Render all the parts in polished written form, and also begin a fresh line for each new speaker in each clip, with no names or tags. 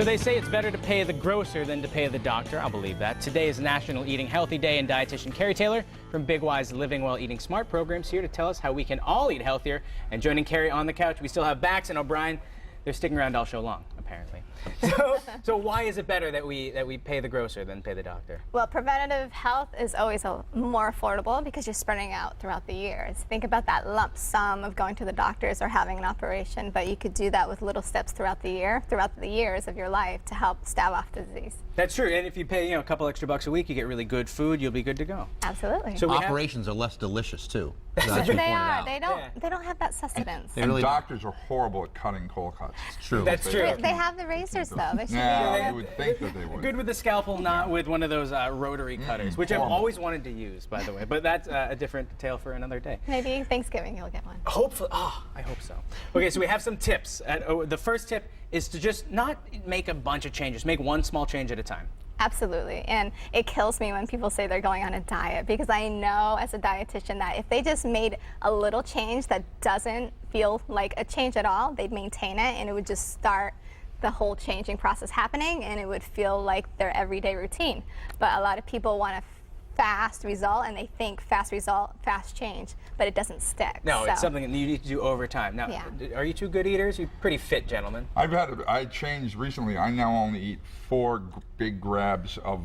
So they say it's better to pay the grocer than to pay the doctor. I'll believe that. Today is National Eating Healthy Day, and dietitian Carrie Taylor from Big Wise Living Well Eating Smart programs here to tell us how we can all eat healthier. And joining Carrie on the couch, we still have Bax and O'Brien. They're sticking around all show long, apparently. So why is it better that we pay the grocer than pay the doctor?
Well, preventative health is always more affordable because you're spreading out throughout the years. Think about that lump sum of going to the doctors or having an operation, but you could do that with little steps throughout the years of your life to help stave off the disease.
That's true, and if you pay a couple extra bucks a week, you get really good food, you'll be good to go.
Absolutely.
So operations are less delicious too.
They are. They don't have that sustenance.
And doctors are horrible at cutting cold cuts.
It's true.
That's true.
They have the razors though. They should
yeah, you would think that they would.
Good with the scalpel, not with one of those rotary cutters, which I've always wanted to use, by the way. But that's a different tale for another day.
Maybe Thanksgiving you'll get one.
Hopefully. Oh, I hope so. Okay, so we have some tips. The first tip is to just not make a bunch of changes. Make one small change at a time.
Absolutely, and it kills me when people say they're going on a diet because I know as a dietitian that if they just made a little change that doesn't feel like a change at all, they'd maintain it and it would just start the whole changing process happening and it would feel like their everyday routine. But a lot of people want a fast result and they think fast result, fast change, but it doesn't stick.
No, it's something that you need to do over time. Now, are you two good eaters? You're pretty fit gentlemen.
I changed recently. I now only eat 4 big grabs of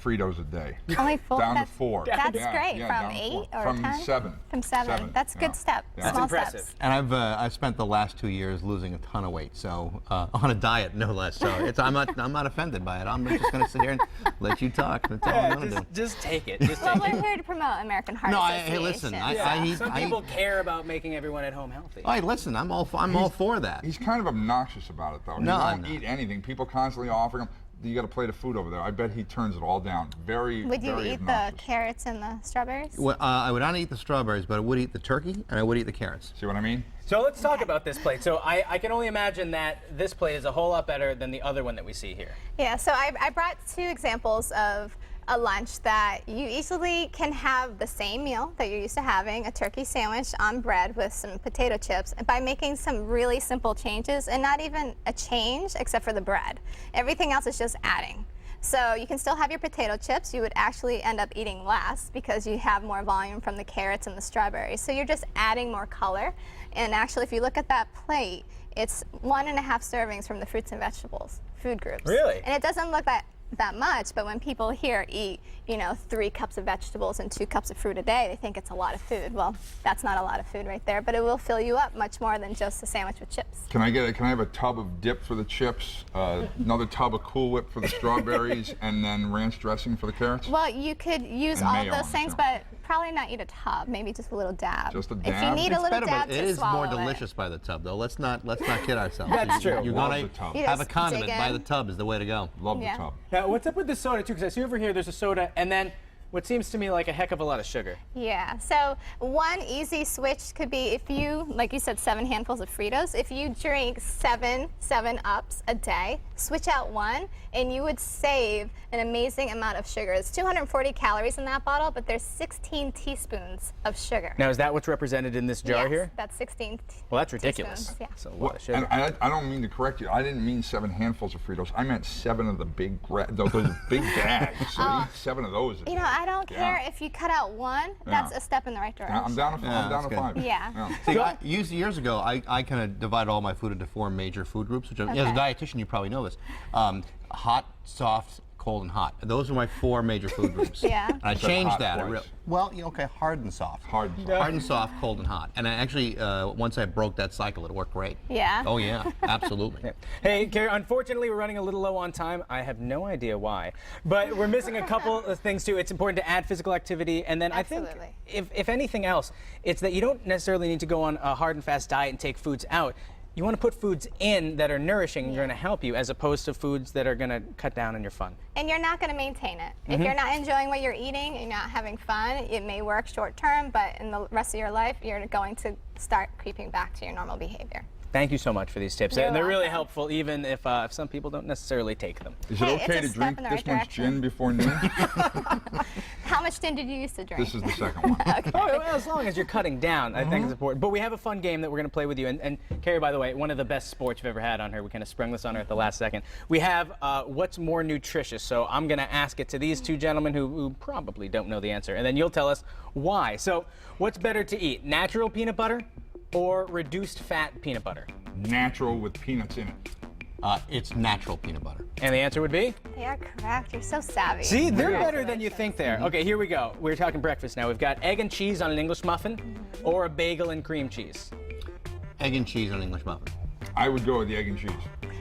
Fritos a day.
Only 4?
Down to 4.
That's great. From 8 or
from
10?
7.
From 7. That's a good step.
That's
Small
impressive.
steps.
And I've spent the last 2 years losing a ton of weight, so on a diet no less. So I'm not offended by it. I'm just going to sit here and let you talk. That's all I'm going to do.
Just take it.
Well, we're here to promote American Heart Association.
Hey, listen.
Some people care about making everyone at home healthy.
Hey, listen. I'm all for that.
He's kind of obnoxious about it, though.
No,
he won't eat anything. People constantly offer him. You got a plate of food over there. I bet he turns it all down. Would
you eat
obnoxious.
the carrots and the strawberries?
Well, I would not eat the strawberries, but I would eat the turkey and I would eat the carrots.
See what I mean?
So let's talk about this plate. So I can only imagine that this plate is a whole lot better than the other one that we see here.
Yeah, so I brought 2 examples of a lunch that you easily can have the same meal that you're used to having, a turkey sandwich on bread with some potato chips, by making some really simple changes, and not even a change except for the bread. Everything else is just adding. So you can still have your potato chips. You would actually end up eating less because you have more volume from the carrots and the strawberries. So you're just adding more color. And actually, if you look at that plate, it's 1.5 servings from the fruits and vegetables food groups.
Really?
And it doesn't look that much, but when people here eat, 3 cups of vegetables and 2 cups of fruit a day, they think it's a lot of food. Well, that's not a lot of food right there, but it will fill you up much more than just a sandwich with chips.
Can I have a tub of dip for the chips, another tub of Cool Whip for the strawberries, and then ranch dressing for the carrots?
Well, you could use all of those things, but probably not eat a tub. Maybe just a little dab.
Just a dab?
If you need a little dab,
it is more delicious by the tub, though. Let's not kid ourselves.
That's true.
You're
Love
gonna
the tub.
have a condiment by the tub is the way to go.
Love the tub.
Now, what's up with the soda, too? Because I see over here there's a soda, and then what seems to me like a heck of a lot of sugar.
Yeah, so one easy switch could be if you, like you said, 7 handfuls of Fritos. If you drink 7 7-Ups a day, switch out 1, and you would save an amazing amount of sugar. It's 240 calories in that bottle, but there's 16 teaspoons of sugar.
Now, is that what's represented in this jar here?
That's 16
Well, that's ridiculous.
teaspoons, yeah.
That's a lot of sugar.
And I don't mean to correct you. I didn't mean 7 handfuls of Fritos. I meant 7 of the big those big bags. So eat 7 of those.
I don't care if you cut out 1. That's a step in the right direction.
I'm down to 5.
Yeah.
See, years ago, I kind of divided all my food into 4 major food groups, which as a dietitian, you probably know this. Hot, soft, cold, and hot. Those are my 4 major food groups.
Yeah.
And I changed that.
Twice.
Well, hard and soft.
Hard and soft.
Hard and soft, cold and hot. And I actually, once I broke that cycle, it worked great.
Yeah.
Oh, yeah, absolutely.
Hey, Carrie, unfortunately, we're running a little low on time. I have no idea why. But we're missing a couple of things, too. It's important to add physical activity. And then I think, if anything else, it's that you don't necessarily need to go on a hard and fast diet and take foods out. You want to put foods in that are nourishing and are going to help you, as opposed to foods that are going to cut down on your fun.
And you're not going to maintain it. If you're not enjoying what you're eating and not having fun, it may work short term, but in the rest of your life, you're going to start creeping back to your normal behavior.
Thank you so much for these tips.
You're
And they're really
welcome.
helpful, even if some people don't necessarily take them.
Is it
Hey,
okay
it's a
to
step
drink
in the
this
right
much
direction.
gin before noon?
How much gin did you used to drink?
This is the second one.
Okay.
Oh, well, as long as you're cutting down, I think it's important. But we have a fun game that we're going to play with you. And Carrie, by the way, one of the best sports you've ever had on her. We kind of sprung this on her at the last second. We have what's more nutritious. So I'm going to ask it to these two gentlemen who probably don't know the answer. And then you'll tell us why. So what's better to eat, natural peanut butter or reduced fat peanut butter?
Natural with peanuts in it.
It's natural peanut butter.
And the answer would be?
They are correct. You're so savvy.
See, they're better than you think they are. Okay, here we go. We're talking breakfast now. We've got egg and cheese on an English muffin or a bagel and cream cheese.
Egg and cheese on English muffin.
I would go with the egg and cheese.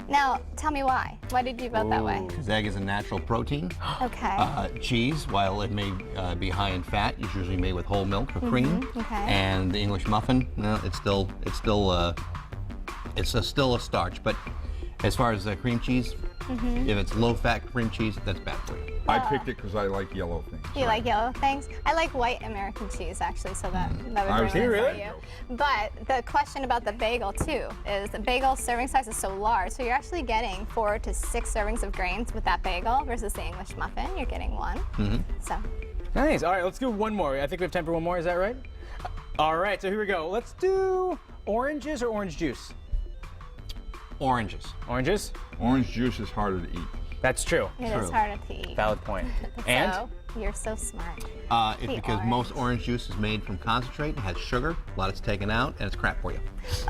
Now, tell me why. Why did you vote that way?
Because egg is a natural protein.
Okay.
Cheese, while it may be high in fat, is usually made with whole milk or cream.
Okay.
And the English muffin, no, it's still a starch. But as far as cream cheese, if it's low-fat cream cheese, that's bad for you.
I picked it because I like yellow things.
You like yellow things? I like white American cheese, actually, so that would
I was
ruin it
thinking
for
that.
you. But the question about the bagel, too, is the bagel serving size is so large, so you're actually getting 4 to 6 servings of grains with that bagel versus the English muffin. You're getting 1. So,
Nice. All right, let's do one more. I think we have time for one more. Is that right? All right, so here we go. Let's do oranges or orange juice?
Oranges.
Oranges?
Orange juice is harder to eat.
That's true.
it is
True.
harder to eat.
Valid point. And?
So, you're so smart.
It's
The
because most orange juice is made from concentrate, it has sugar, a lot is taken out, and it's crap for you.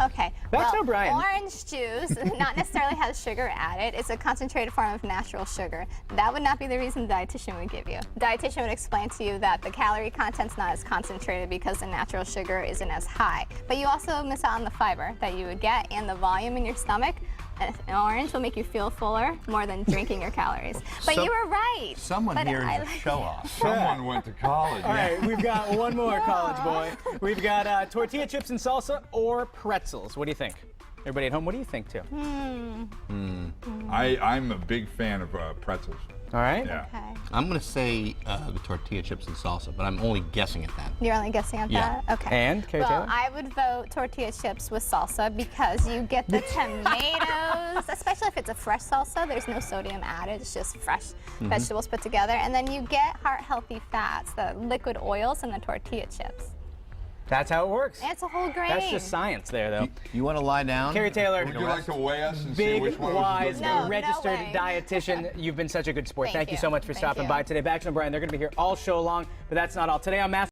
Okay.
That's
well,
O'Brien.
Orange juice not necessarily has sugar added. It's a concentrated form of natural sugar. That would not be the reason the dietitian would give you. The dietitian would explain to you that the calorie content's not as concentrated because the natural sugar isn't as high. But you also miss out on the fiber that you would get and the volume in your stomach. An orange will make you feel fuller more than drinking your calories. But you were right.
Someone
But
here
I
is a
like-
show-off.
Someone went to college.
All right, we've got one more college boy. We've got tortilla chips and salsa or pretzels. What do you think? Everybody at home, what do you think too?
I'm a big fan of pretzels.
All right.
Yeah.
Okay.
I'm going to say the tortilla chips and salsa, but I'm only guessing at that.
You're only guessing at
Yeah.
that? Okay.
And, Carrie
well,
Taylor?
I would vote tortilla chips with salsa because you get the tomatoes, especially if it's a fresh salsa. There's no sodium added. It's just fresh vegetables put together. And then you get heart-healthy fats, the liquid oils, and the tortilla chips.
That's how it works.
And it's a whole grain.
That's just science there, though.
You want to lie down?
Carrie Taylor,
Would you like to weigh us and see
big,
which one
wise,
was
No,
registered
way.
dietitian. You've been such a good sport.
Thank
Thank you
you.
so much for
Thank
stopping
you.
by today. Baxter and O'Brien, they're going to be here all show long, but that's not all. Today on Master